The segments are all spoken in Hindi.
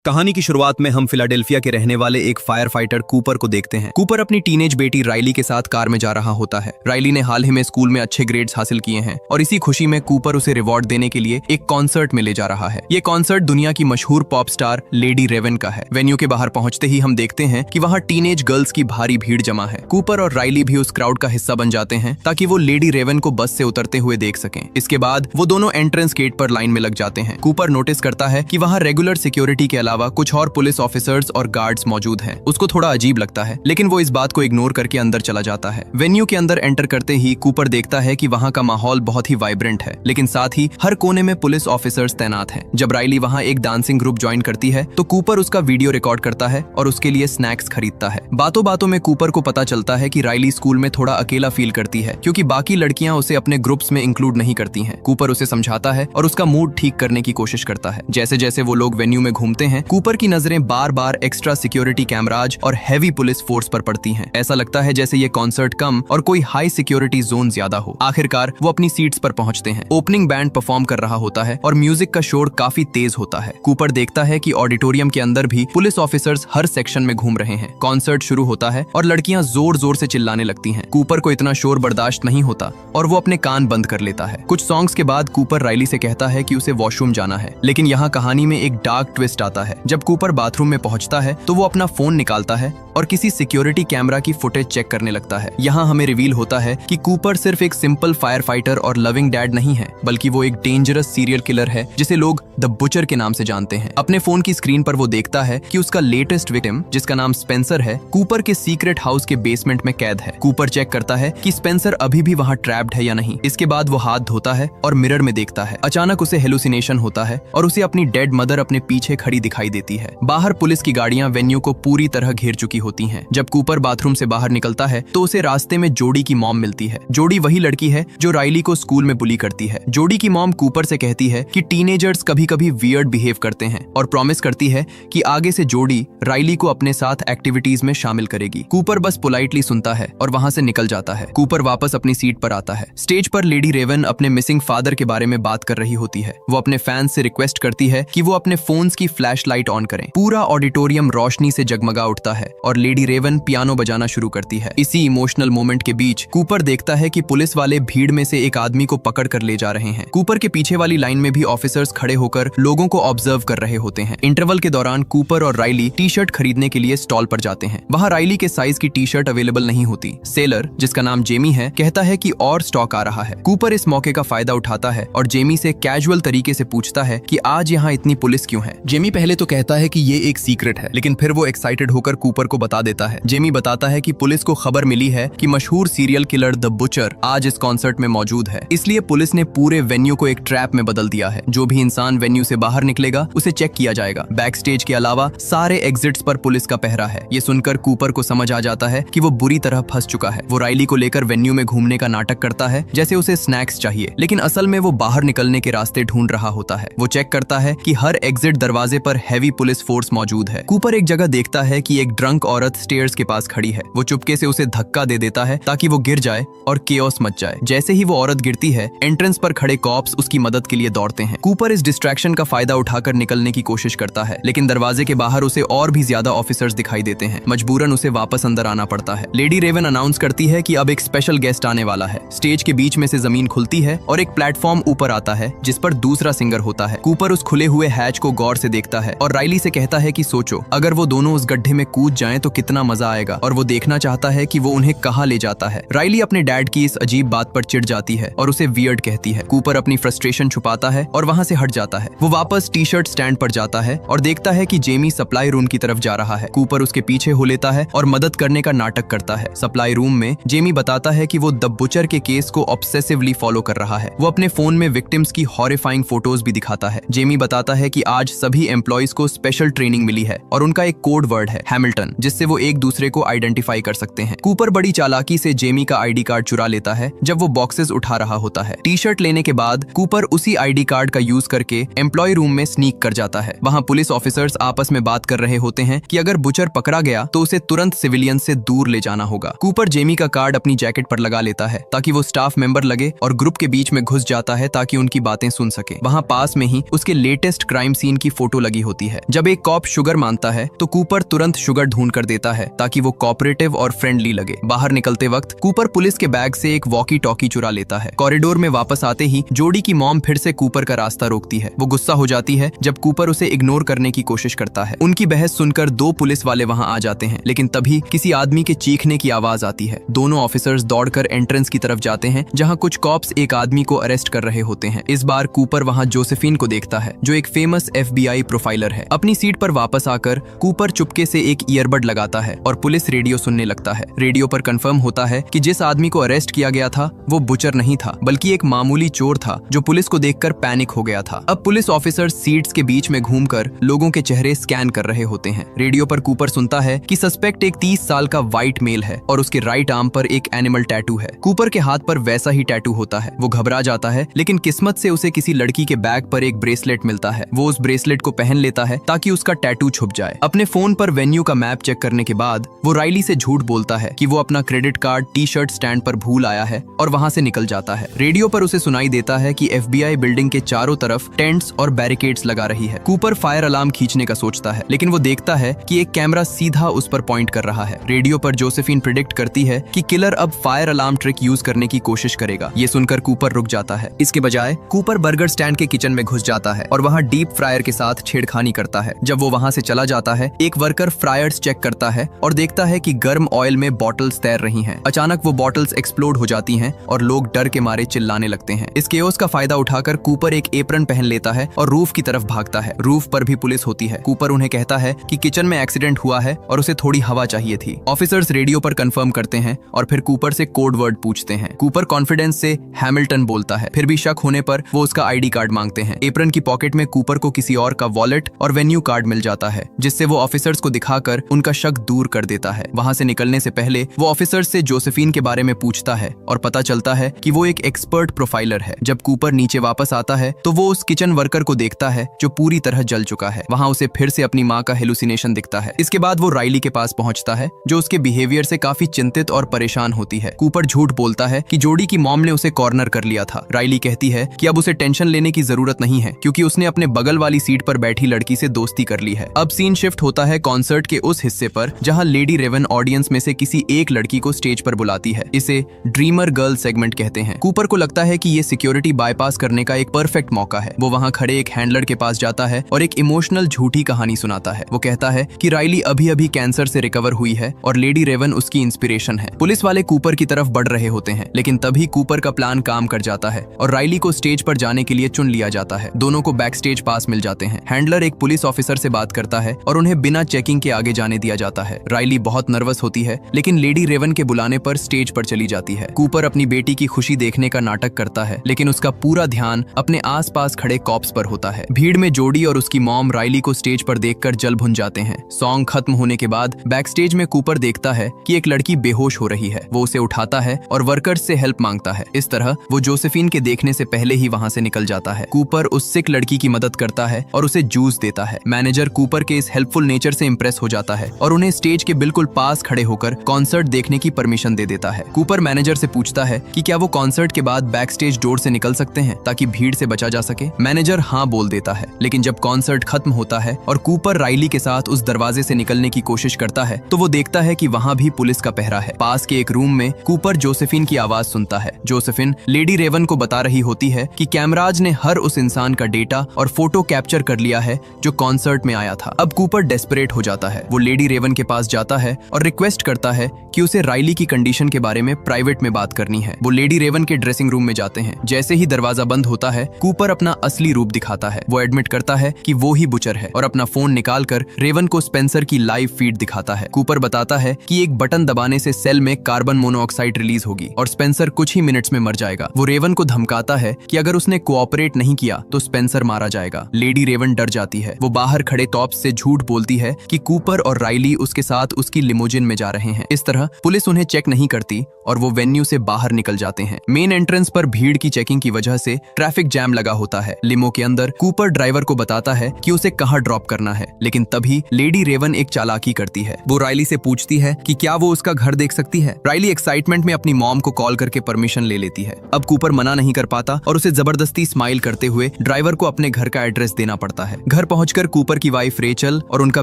कहानी की शुरुआत में हम फिलाडेल्फिया के रहने वाले एक फायर फाइटर कूपर को देखते हैं। कूपर अपनी टीनेज बेटी राइली के साथ कार में जा रहा होता है। राइली ने हाल ही में स्कूल में अच्छे ग्रेड्स हासिल किए हैं और इसी खुशी में कूपर उसे रिवॉर्ड देने के लिए एक कॉन्सर्ट में ले जा रहा है। ये कॉन्सर्ट दुनिया की मशहूर पॉप स्टार लेडी रेवन का है। वेन्यू के बाहर पहुंचते ही हम देखते हैं कि वहाँ टीनेज गर्ल्स की भारी भीड़ जमा है। कूपर और राइली भी उस क्राउड का हिस्सा बन जाते हैं ताकि वो लेडी रेवन को बस से उतरते हुए देख सकें। इसके बाद वो दोनों एंट्रेंस गेट पर लाइन में लग जाते हैं। कूपर नोटिस करता है कि वहाँ रेगुलर सिक्योरिटी के अलावा कुछ और पुलिस ऑफिसर्स और गार्ड्स मौजूद हैं। उसको थोड़ा अजीब लगता है, लेकिन वो इस बात को इग्नोर करके अंदर चला जाता है। वेन्यू के अंदर एंटर करते ही कूपर देखता है कि वहाँ का माहौल बहुत ही वाइब्रेंट है, लेकिन साथ ही हर कोने में पुलिस ऑफिसर्स तैनात हैं। जब राइली वहाँ एक डांसिंग ग्रुप ज्वाइन करती है तो कूपर उसका वीडियो रिकॉर्ड करता है और उसके लिए स्नैक्स खरीदता है। बातों बातों में कूपर को पता चलता है कि राइली स्कूल में थोड़ा अकेला फील करती है क्योंकि बाकी लड़कियां उसे अपने ग्रुप्स में इंक्लूड नहीं करती हैं। कूपर उसे समझाता है और उसका मूड ठीक करने की कोशिश करता है। जैसे जैसे वो लोग वेन्यू में घूमते हैं, कूपर की नजरें बार बार एक्स्ट्रा सिक्योरिटी कैमराज और हैवी पुलिस फोर्स पर पड़ती हैं। ऐसा लगता है जैसे ये कॉन्सर्ट कम और कोई हाई सिक्योरिटी जोन ज्यादा हो। आखिरकार वो अपनी सीट्स पर पहुंचते हैं। ओपनिंग बैंड परफॉर्म कर रहा होता है और म्यूजिक का शोर काफी तेज होता है। कूपर देखता है कि ऑडिटोरियम के अंदर भी पुलिस ऑफिसर्स हर सेक्शन में घूम रहे हैं। कॉन्सर्ट शुरू होता है और लड़कियां जोर जोर से चिल्लाने लगती हैं। कूपर को इतना शोर बर्दाश्त नहीं होता और वो अपने कान बंद कर लेता है। कुछ सॉन्ग्स के बाद कूपर राइली से कहता है कि उसे वॉशरूम जाना है, लेकिन यहाँ कहानी में एक डार्क ट्विस्ट आता है। जब कूपर बाथरूम में पहुंचता है तो वो अपना फोन निकालता है और किसी सिक्योरिटी कैमरा की फुटेज चेक करने लगता है। यहाँ हमें रिवील होता है कि कूपर सिर्फ एक सिंपल फायर फाइटर और लविंग डैड नहीं है, बल्कि वो एक डेंजरस सीरियल किलर है जिसे लोग द बुचर के नाम से जानते हैं। अपने फोन की स्क्रीन पर वो देखता है कि उसका लेटेस्ट विक्टिम, जिसका नाम स्पेंसर है, कूपर के सीक्रेट हाउस के बेसमेंट में कैद है। कूपर चेक करता है कि स्पेंसर अभी भी वहाँ ट्रैप्ड है या नहीं। इसके बाद वो हाथ धोता है और मिरर में देखता है। अचानक उसे हेलुसिनेशन होता है और उसे अपनी डेड मदर अपने पीछे खड़ी दिखाई देती है। बाहर पुलिस की गाड़ियां वेन्यू को पूरी तरह घेर चुकी होती हैं। जब कूपर बाथरूम से बाहर निकलता है तो उसे रास्ते में जोडी की मॉम मिलती है। जोडी वही लड़की है जो राइली को स्कूल में बुली करती है। जोडी की मॉम कूपर से कहती है कि टीनेजर्स कभी कभी वियर्ड बिहेव करते हैं और प्रॉमिस करती है कि आगे से जोडी राइली को अपने साथ एक्टिविटीज में शामिल करेगी। कूपर बस पोलाइटली सुनता है और वहां से निकल जाता है। कूपर वापस अपनी सीट पर आता है। स्टेज पर लेडी रेवन अपने मिसिंग फादर के बारे में बात कर रही होती है। वो अपने फैंस से रिक्वेस्ट करती है कि वो अपने फोन्स की फ्लैश लाइट ऑन करें। पूरा ऑडिटोरियम रोशनी से जगमगा उठता है और लेडी रेवन पियानो बजाना शुरू करती है। इसी इमोशनल मोमेंट के बीच कूपर देखता है कि पुलिस वाले भीड़ में से एक आदमी को पकड़ कर ले जा रहे हैं। कूपर के पीछे वाली लाइन में भी ऑफिसर्स खड़े होकर लोगों को ऑब्जर्व कर रहे होते हैं। इंटरवल के दौरान कूपर और राइली टी शर्ट खरीदने के लिए स्टॉल पर जाते हैं। वहाँ राइली के साइज की टी शर्ट अवेलेबल नहीं होती। सेलर, जिसका नाम जेमी है, कहता है कि और स्टॉक आ रहा है। कूपर इस मौके का फायदा उठाता है और जेमी से कैजुअल तरीके से पूछता है कि आज यहाँ इतनी पुलिस क्यों है। जेमी पहले तो कहता है कि ये एक सीक्रेट है, लेकिन फिर वो एक्साइटेड होकर कूपर को बता देता है। जेमी बताता है कि पुलिस को खबर मिली है कि मशहूर सीरियल किलर द बुचर आज इस कॉन्सर्ट में मौजूद है, इसलिए पुलिस ने पूरे वेन्यू को एक ट्रैप में बदल दिया है। जो भी इंसान वेन्यू से बाहर निकलेगा उसे चेक किया जाएगा। बैक स्टेज के अलावा सारे एग्जिट्स पर पुलिस का पहरा है। ये सुनकर कूपर को समझ आ जाता है कि वो बुरी तरह फंस चुका है। वो राइली को लेकर वेन्यू में घूमने का नाटक करता है जैसे उसे स्नैक्स चाहिए, लेकिन असल में वो बाहर निकलने के रास्ते ढूंढ रहा होता है। वो चेक करता है कि हर एग्जिट दरवाजे पर हैवी पुलिस फोर्स मौजूद है। कूपर एक जगह देखता है कि एक ड्रंक औरत स्टेयर्स के पास खड़ी है। वो चुपके से उसे धक्का दे देता है ताकि वो गिर जाए और केओस मच जाए। जैसे ही वो औरत गिरती है, एंट्रेंस पर खड़े कॉप्स उसकी मदद के लिए दौड़ते हैं। कूपर इस डिस्ट्रैक्शन का फायदा उठाकर निकलने की कोशिश करता है, लेकिन दरवाजे के बाहर उसे और भी ज्यादा ऑफिसर्स दिखाई देते हैं। मजबूरन उसे वापस अंदर आना पड़ता है। लेडी रेवन अनाउंस करती है कि अब एक स्पेशल गेस्ट आने वाला है। स्टेज के बीच में से जमीन खुलती है और एक प्लेटफॉर्म ऊपर आता है जिस पर दूसरा सिंगर होता है। कूपर उस खुले हुए हैच को गौर से देखता है और राइली से कहता है कि सोचो, अगर वो दोनों उस गड्ढे में कूद जाएं तो कितना मजा आएगा, और वो देखना चाहता है कि वो उन्हें कहाँ ले जाता है। राइली अपने डैड की इस अजीब बात पर चिढ़ जाती है और उसे वियर्ड कहती है। कूपर अपनी फ्रस्ट्रेशन छुपाता है और वहाँ से हट जाता है। वो वापस टी शर्ट स्टैंड पर जाता है और देखता है कि जेमी सप्लाई रूम की तरफ जा रहा है। कूपर उसके पीछे हो लेता है और मदद करने का नाटक करता है। सप्लाई रूम में जेमी बताता है कि वो द बुचर के केस को ऑब्सेसिवली फॉलो कर रहा है। वो अपने फोन में विक्टिम्स की हॉरिफाइंग फोटोज भी दिखाता है। जेमी बताता है कि आज सभी एम्प्लॉइज को स्पेशल ट्रेनिंग मिली है और उनका एक कोड वर्ड है हैमिल्टन, जिससे वो एक दूसरे को आइडेंटिफाई कर सकते हैं। कूपर बड़ी चालाकी से जेमी का आईडी कार्ड चुरा लेता है जब वो बॉक्सेस उठा रहा होता है। टी शर्ट लेने के बाद कूपर उसी आईडी कार्ड का यूज करके एम्प्लॉय रूम में स्नीक कर जाता है। वहाँ पुलिस ऑफिसर्स आपस में बात कर रहे होते हैं कि अगर बुचर पकड़ा गया तो उसे तुरंत सिविलियन से दूर ले जाना होगा। कूपर जेमी का कार्ड अपनी जैकेट पर लगा लेता है ताकि वो स्टाफ मेंबर लगे और ग्रुप के बीच में घुस जाता है ताकि उनकी बातें सुन सके। वहाँ पास में ही उसके लेटेस्ट क्राइम सीन की फोटो लगी होती है। जब एक कॉप शुगर मांगता है तो कूपर तुरंत शुगर ढूंढ कर देता है ताकि वो कोऑपरेटिव और फ्रेंडली लगे। बाहर निकलते वक्त कूपर पुलिस के बैग से एक वॉकी टॉकी चुरा लेता है। कॉरिडोर में वापस आते ही जोडी की मॉम फिर से कूपर का रास्ता रोकती है। वो गुस्सा हो जाती है जब कूपर उसे इग्नोर करने की कोशिश करता है। उनकी बहस सुनकर 2 पुलिस वाले वहां आ जाते हैं, लेकिन तभी किसी आदमी के चीखने की आवाज आती है। दोनों ऑफिसर्स दौड़कर एंट्रेंस की तरफ जाते हैं जहां कुछ कॉप्स एक आदमी को अरेस्ट कर रहे होते हैं। इस बार कूपर वहां जोसेफिन को देखता है जो एक फेमस FBI प्रोफाइलर है। अपनी सीट पर वापस आकर कूपर चुपके से एक ईयरबड लगाता है और पुलिस रेडियो सुनने लगता है। रेडियो पर कंफर्म होता है कि जिस आदमी को अरेस्ट किया गया था वो बुचर नहीं था बल्कि एक मामूली चोर था जो पुलिस को देखकर पैनिक हो गया था। अब पुलिस ऑफिसर सीट्स के बीच में घूमकर लोगों के चेहरे स्कैन कर रहे होते हैं। रेडियो पर कूपर सुनता है कि सस्पेक्ट एक 30 साल का व्हाइट मेल है और उसके राइट आर्म पर एक एनिमल टैटू है। कूपर के हाथ पर वैसा ही टैटू होता है। वो घबरा जाता है, लेकिन किस्मत से उसे किसी लड़की के बैग पर एक ब्रेसलेट मिलता है। वो उस ब्रेसलेट को पहन लेता है ताकि उसका टैटू छुप जाए। अपने फोन पर वेन्यू का मैप चेक करने के बाद वो राइली से झूठ बोलता है कि वो अपना क्रेडिट कार्ड टी-शर्ट स्टैंड पर भूल आया है और वहां से निकल जाता है। रेडियो पर उसे सुनाई देता है कि FBI बिल्डिंग के चारों तरफ टेंट्स और बैरिकेड्स लगा रही है। कूपर फायर अलार्म खींचने का सोचता है, लेकिन वो देखता है कि एक कैमरा सीधा उस पर पॉइंट कर रहा है। रेडियो पर जोसेफिन प्रिडिक्ट करती है कि किलर अब फायर अलार्म ट्रिक यूज करने की कोशिश करेगा। ये सुनकर कूपर रुक जाता है। इसके बजाय कूपर बर्गर स्टैंड के किचन में घुस जाता है और वहां डीप फ्रायर के साथ छेड़खानी करता है। जब वो वहां से चला जाता है, एक वर्कर फ्रायर्स चेक करता है और देखता है कि गर्म ऑयल में बॉटल्स तैर रही हैं। अचानक वो बॉटल्स एक्सप्लोड हो जाती हैं और लोग डर के मारे चिल्लाने लगते हैं। इस केओस का फायदा उठाकर कूपर एक एप्रन पहन लेता है और रूफ की तरफ भागता है। रूफ पर भी पुलिस होती है। कूपर उन्हें कहता है कि किचन में एक्सीडेंट हुआ है और उसे थोड़ी हवा चाहिए थी। ऑफिसर्स रेडियो पर कंफर्म करते हैं और फिर कूपर से कोड वर्ड पूछते हैं। कूपर कॉन्फिडेंस से हैमिल्टन बोलता है। फिर भी शक होने पर वो उसका ID कार्ड मांगते हैं। एप्रन की पॉकेट में कूपर को किसी और का वॉलेट और वेन्यू कार्ड मिल जाता है, जिससे वो ऑफिसर्स को दिखाकर उनका शक दूर कर देता है। वहां से निकलने से पहले वो ऑफिसर्स से जोसेफिन के बारे में पूछता है और पता चलता है कि वो एक एक्सपर्ट प्रोफाइलर है। जब कूपर नीचे वापस आता है तो वो उस किचन वर्कर को देखता है जो पूरी तरह जल चुका है। वहां उसे फिर से अपनी माँ का हेलुसिनेशन दिखता है। इसके बाद वो राइली के पास पहुंचता है जो उसके बिहेवियर से काफी चिंतित और परेशान होती है। कूपर झूठ बोलता है कि जोडी की मॉम ने उसे कॉर्नर कर लिया था। राइली कहती है कि अब उसे टेंशन लेने की जरूरत नहीं है क्योंकि उसने अपने बगल वाली सीट पर बैठी लड़की से दोस्ती कर ली है। अब सीन शिफ्ट होता है कॉन्सर्ट के उस हिस्से पर जहां लेडी रेवन ऑडियंस में से किसी एक लड़की को स्टेज पर बुलाती है। इसे ड्रीमर गर्ल सेगमेंट कहते हैं। कूपर को लगता है कि ये सिक्योरिटी बाईपास करने का एक परफेक्ट मौका है। वो वहां खड़े एक हैंडलर के पास जाता है और एक इमोशनल झूठी कहानी सुनाता है। वो कहता है कि राइली अभी अभी कैंसर से रिकवर हुई है और लेडी रेवन उसकी इंस्पिरेशन है। पुलिस वाले कूपर की तरफ बढ़ रहे होते हैं, लेकिन तभी कूपर का प्लान काम कर जाता है और राइली को स्टेज पर जाने के लिए चुन लिया जाता है। दोनों को बैक स्टेज पास मिल जाते हैं। हैंडलर एक पुलिस ऑफिसर से बात करता है और उन्हें बिना चेकिंग के आगे जाने दिया जाता है। राइली बहुत नर्वस होती है, लेकिन लेडी रेवन के बुलाने पर स्टेज पर चली जाती है। कूपर अपनी बेटी की खुशी देखने का नाटक करता है, लेकिन उसका पूरा ध्यान अपने आसपास खड़े कॉप्स पर होता है। भीड़ में जोडी और उसकी मॉम राइली को स्टेज पर देखकर जल भुन जाते हैं। सॉन्ग खत्म होने के बाद बैक स्टेज में कूपर देखता है कि एक लड़की बेहोश हो रही है। वो उसे उठाता है और वर्कर्स से हेल्प मांगता है। इस तरह वो जोसेफिन के देखने से पहले ही वहां से निकल जाता है। कूपर उस सिक लड़की की मदद करता है और उसे जूस देता है। मैनेजर कूपर के इस हेल्पफुल नेचर से इंप्रेस हो जाता है और उन्हें स्टेज के बिल्कुल पास खड़े होकर कॉन्सर्ट देखने की परमिशन दे देता है। कूपर मैनेजर से पूछता है कि क्या वो कॉन्सर्ट के बाद बैक स्टेज डोर से निकल सकते हैं ताकि भीड़ से बचा जा सके। मैनेजर हाँ बोल देता है, लेकिन जब कॉन्सर्ट खत्म होता है और कूपर राइली के साथ उस दरवाजे से निकलने की कोशिश करता है तो वो देखता है कि वहां भी पुलिस का पहरा है। पास के एक रूम में कूपर जोसेफिन की आवाज सुनता है। जोसेफिन लेडी रेवन को बता रही होती है कि कैमराज ने हर उस इंसान का डेटा और फोटो कैप्चर कर लिया है जो कॉन्सर्ट में आया था। अब कूपर डेस्परेट हो जाता है। वो लेडी रेवन के पास जाता है और रिक्वेस्ट करता है कि उसे राइली की कंडीशन के बारे में प्राइवेट में बात करनी है। वो लेडी रेवन के ड्रेसिंग रूम में जाते हैं। जैसे ही दरवाजा बंद होता है, कूपर अपना असली रूप दिखाता है। वो एडमिट करता है कि वो ही बुचर है और अपना फोन निकालकर रेवन को स्पेंसर की लाइव फीड दिखाता है। कूपर बताता है कि एक बटन दबाने से सेल में कार्बन मोनोऑक्साइड रिलीज होगी और स्पेंसर कुछ ही मिनट्स में मर जाएगा। वो रेवन को धमकाता है कि अगर उसने कोऑपरेट नहीं किया तो स्पेंसर मारा जाएगा। लेडी रेवन डर जाती है। वो बाहर खड़े टॉप्स से झूठ बोलती है कि कूपर और राइली उसके साथ उसकी लिमोजिन में जा रहे हैं। इस तरह पुलिस उन्हें चेक नहीं करती और वो वेन्यू से बाहर निकल जाते हैं। मेन एंट्रेंस पर भीड़ की चेकिंग की वजह से ट्रैफिक जैम लगा होता है। लिमो के अंदर कूपर ड्राइवर को बताता है कि उसे कहाँ ड्रॉप करना है, लेकिन तभी लेडी रेवन एक चालाकी करती है। वो राइली से पूछती है कि क्या वो उसका घर देख सकती है। राइली एक्साइटमेंट में अपनी मॉम को कॉल करके परमिशन ले लेती है। अब कूपर मना नहीं कर पाता और उसे जबरदस्ती स्माइल करते हुए ड्राइवर को अपने घर का एड्रेस देना पड़ता है। घर घर पहुंचकर कूपर की वाइफ रेचल और उनका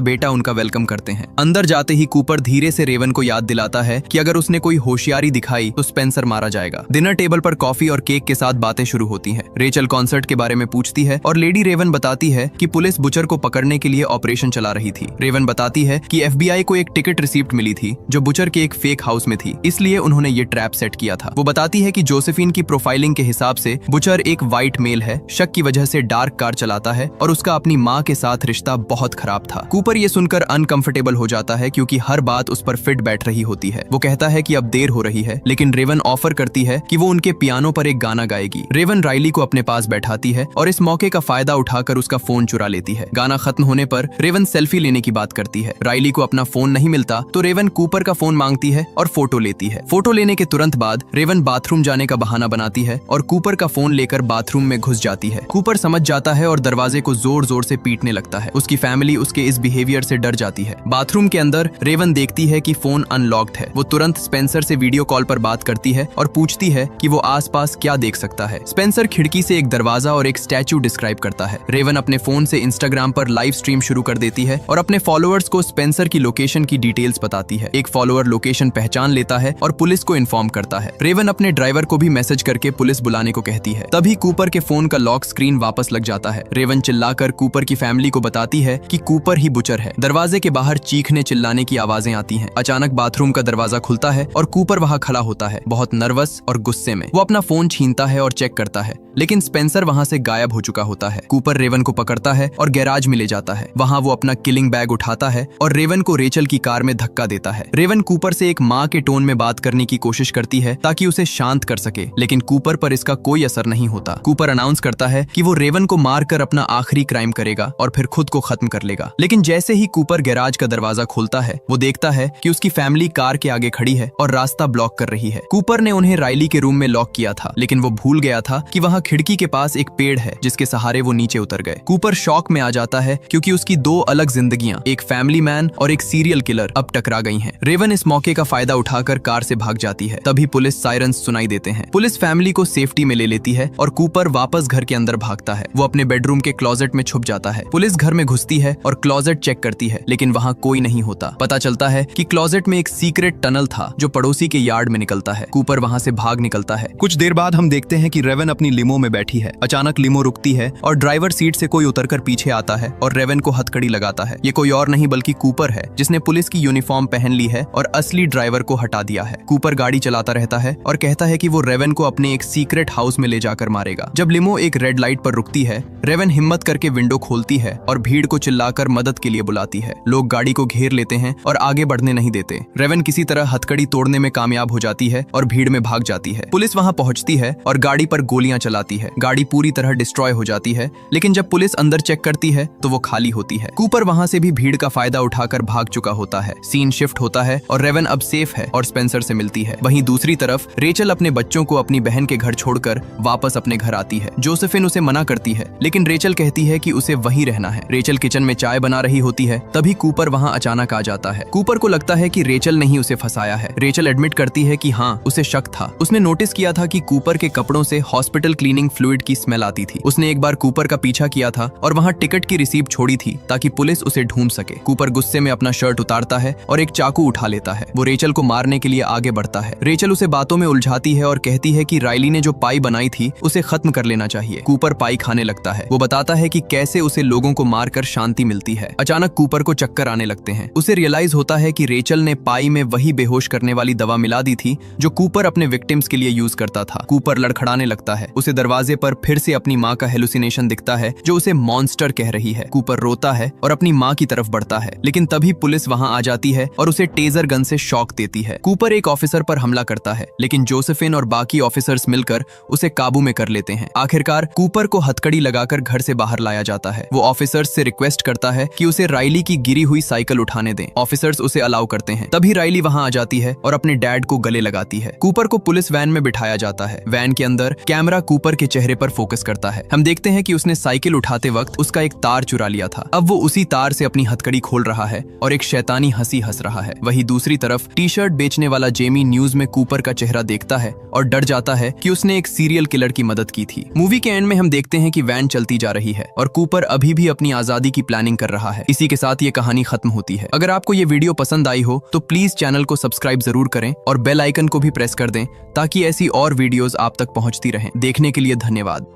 बेटा उनका वेलकम करते हैं। अंदर जाते ही कूपर धीरे से रेवन को याद दिलाता है कि अगर उसने कोई होशियारी दिखाई तो स्पेंसर मारा जाएगा। डिनर टेबल पर कॉफी और केक के साथ बातें शुरू होती हैं। रेचल कॉन्सर्ट के बारे में पूछती है और लेडी रेवन बताती है कि पुलिस बुचर को पकड़ने के लिए ऑपरेशन चला रही थी। रेवन बताती है कि FBI को एक टिकट रिसीप्ट मिली थी जो बुचर के एक फेक हाउस में थी, इसलिए उन्होंने ये ट्रैप सेट किया था। वो बताती है कि जोसेफिन की प्रोफाइलिंग के हिसाब से बुचर एक व्हाइट मेल है, शक की वजह से डार्क कार चलाता है और उसका अपनी माँ के साथ रिश्ता बहुत खराब था। कूपर ये सुनकर अनकंफर्टेबल हो जाता है क्योंकि हर बात उस पर फिट बैठ रही होती है। वो कहता है कि अब देर हो रही है, लेकिन रेवन ऑफर करती है कि वो उनके पियानो पर एक गाना गाएगी। रेवन राइली को अपने पास बैठाती है और इस मौके का फायदा उठाकर उसका फोन चुरा लेती है। गाना खत्म होने पर रेवन सेल्फी लेने की बात करती है। राइली को अपना फोन नहीं मिलता तो रेवन कूपर का फोन मांगती है और फोटो लेती है। फोटो लेने के तुरंत बाद रेवन बाथरूम जाने का बहाना बनाती है और कूपर का फोन लेकर बाथरूम में घुस जाती है। कूपर समझ जाता है और दरवाजे को जोर जोर से पीटने लगता है। उसकी फैमिली उसके इस बिहेवियर से डर जाती है। बाथरूम के अंदर रेवन देखती है कि फोन अनलॉक्ड है। वो तुरंत स्पेंसर से वीडियो कॉल पर बात करती है और पूछती है कि वो आसपास क्या देख सकता है। स्पेंसर खिड़की से एक दरवाजा और एक स्टैचू डिस्क्राइब करता है। रेवन अपने फोन से इंस्टाग्राम पर लाइव स्ट्रीम शुरू कर देती है और अपने फॉलोअर्स को स्पेंसर की लोकेशन की डिटेल्स बताती है। एक फॉलोअर लोकेशन पहचान लेता है और पुलिस को इन्फॉर्म करता है। रेवन अपने ड्राइवर को भी मैसेज करके पुलिस बुलाने को कहती है। तभी कूपर के फोन का लॉक स्क्रीन वापस लग जाता है। रेवन चिल्लाकर कूपर की फैमिली को बताती है कि कूपर ही बुचर है। दरवाजे के बाहर चीखने चिल्लाने की आवाजें आती हैं। अचानक बाथरूम का दरवाजा खुलता है और कूपर वहां खड़ा होता है, बहुत नर्वस और गुस्से में। वो अपना फोन छीनता है और चेक करता है, लेकिन स्पेंसर वहां से गायब हो चुका होता है। कूपर रेवन को पकड़ता है और गैराज में ले जाता है। वहां वो अपना किलिंग बैग उठाता है और रेवन को रेचल की कार में धक्का देता है। रेवन कूपर से एक माँ के टोन में बात करने की कोशिश करती है ताकि उसे शांत कर सके, लेकिन कूपर पर इसका कोई असर नहीं होता। कूपर अनाउंस करता है कि वो रेवन को मारकर अपना आखिरी क्राइम करेगा और फिर खुद को खत्म कर लेगा। लेकिन जैसे ही कूपर गैराज का दरवाजा खोलता है, वो देखता है कि उसकी फैमिली कार के आगे खड़ी है और रास्ता ब्लॉक कर रही है। कूपर ने उन्हें राइली के रूम में लॉक किया था, लेकिन वो भूल गया था कि वहां खिड़की के पास एक पेड़ है जिसके सहारे वो नीचे उतर गए। कूपर शॉक में आ जाता है क्योंकि उसकी दो अलग जिंदगियां, एक फैमिली मैन और एक सीरियल किलर, अब टकरा गई हैं। रेवन इस मौके का फायदा उठाकर कार से भाग जाती है। तभी पुलिस सायरन्स सुनाई देते हैं। पुलिस फैमिली को सेफ्टी में ले लेती है और कूपर वापस घर के अंदर भागता है। वो अपने बेडरूम के क्लोजेट में छुप जाता है। पुलिस घर में घुसती है और क्लोजेट चेक करती है, लेकिन वहां कोई नहीं होता। पता चलता है कि क्लोजेट में एक सीक्रेट टनल था जो पड़ोसी के यार्ड में निकलता है। कूपर वहां से भाग निकलता है। कुछ देर बाद हम देखते हैं कि रेवन अपनी लिमो में बैठी है। अचानक लिमो रुकती है और ड्राइवर सीट से कोई उतरकर पीछे आता है और रेवन को हथकड़ी लगाता है। ये कोई और नहीं बल्कि कूपर है, जिसने पुलिस की यूनिफॉर्म पहन ली है और असली ड्राइवर को हटा दिया है। कूपर गाड़ी चलाता रहता है और कहता है कि वो रेवन को अपने एक सीक्रेट हाउस में ले जाकर मारेगा। जब लिमो एक रेड लाइट पर रुकती है, रेवन हिम्मत करके विंडो खोलती है और भीड़ को चिल्लाकर मदद के लिए बुलाती है। लोग गाड़ी को घेर लेते हैं और आगे बढ़ने नहीं देते। रेवन किसी तरह हथकड़ी तोड़ने में कामयाब हो जाती है और भीड़ में भाग जाती है। पुलिस वहां पहुंचती है और गाड़ी पर गोलियां चलाती है। गाड़ी पूरी तरह डिस्ट्रॉय हो जाती है, लेकिन जब पुलिस अंदर चेक करती है तो वो खाली होती है। कूपर वहां से भी भीड़ का फायदा उठाकर भाग चुका होता है। सीन शिफ्ट होता है और रेवन अब सेफ है और स्पेंसर से मिलती है। वहीं दूसरी तरफ रेचल अपने बच्चों को अपनी बहन के घर छोड़कर वापस अपने घर आती है। जोसेफिन उसे मना करती है, लेकिन रेचल कहती है कि उसे वहीं रहना है। रेचल किचन में चाय बना रही होती है, तभी कूपर वहां अचानक आ जाता है। कूपर को लगता है कि रेचल ने ही उसे फंसाया है। रेचल एडमिट करती है कि हाँ, उसे शक था। उसने नोटिस किया था कि कूपर के कपड़ों से हॉस्पिटल क्लीनिंग फ्लूइड की स्मेल आती थी। उसने एक बार कूपर का पीछा किया था और वहां टिकट की रिसीप्ट छोड़ी थी ताकि पुलिस उसे ढूंढ सके। कूपर गुस्से में अपना शर्ट उतारता है और एक चाकू उठा लेता है। वो रेचल को मारने के लिए आगे बढ़ता है। रेचल उसे बातों में उलझाती है और कहती है कि राइली ने जो पाई बनाई थी उसे खत्म कर लेना चाहिए। कूपर पाई खाने लगता है। वो बताता है कि कैसे उसे लोगों को मारकर शांति मिलती है। अचानक कूपर को चक्कर आने लगते हैं। उसे रियलाइज होता है कि रेचल ने पाई में वही बेहोश करने वाली दवा मिला दी थी जो कूपर अपने विक्टिम्स के लिए यूज करता था। कूपर लड़खड़ाने लगता है। उसे दरवाजे पर फिर से अपनी माँ का हेलुसिनेशन दिखता है जो उसे मॉन्स्टर कह रही है। कूपर रोता है और अपनी माँ की तरफ बढ़ता है, लेकिन तभी पुलिस वहां आ जाती है और उसे टेजर गन से शॉक देती है। कूपर एक ऑफिसर पर हमला करता है, लेकिन जोसेफिन और बाकी ऑफिसर्स मिलकर उसे काबू में कर लेते हैं। आखिरकार कूपर को हथकड़ी लगाकर घर से बाहर लाया जाता है। वो ऑफिसर्स से रिक्वेस्ट करता है कि उसे राइली की गिरी हुई साइकिल उठाने दें। ऑफिसर्स उसे अलाउ करते हैं। तभी राइली वहां आ जाती है और अपने डैड को गले लगाती है। कूपर को पुलिस वैन में बिठाया जाता है। वैन के अंदर कैमरा कूपर के चेहरे पर फोकस करता है। हम देखते हैं कि उसने साइकिल उठाते वक्त उसका एक तार चुरा लिया था। अब वो उसी तार से अपनी हथकड़ी खोल रहा है और एक शैतानी हंसी हंस रहा है। वहीं दूसरी तरफ टी शर्ट बेचने वाला जेमी न्यूज में कूपर का चेहरा देखता है और डर जाता है कि उसने एक सीरियल किलर की मदद की थी। मूवी के एंड में हम देखते हैं कि वैन चलती जा रही है और कूपर अभी भी अपनी आजादी की प्लानिंग कर रहा है। इसी के साथ ये कहानी खत्म होती है। अगर आपको ये वीडियो पसंद आई हो तो प्लीज चैनल को सब्सक्राइब जरूर करें और बेल आइकन को भी प्रेस कर दें ताकि ऐसी और वीडियोस आप तक पहुंचती रहें। देखने के लिए धन्यवाद।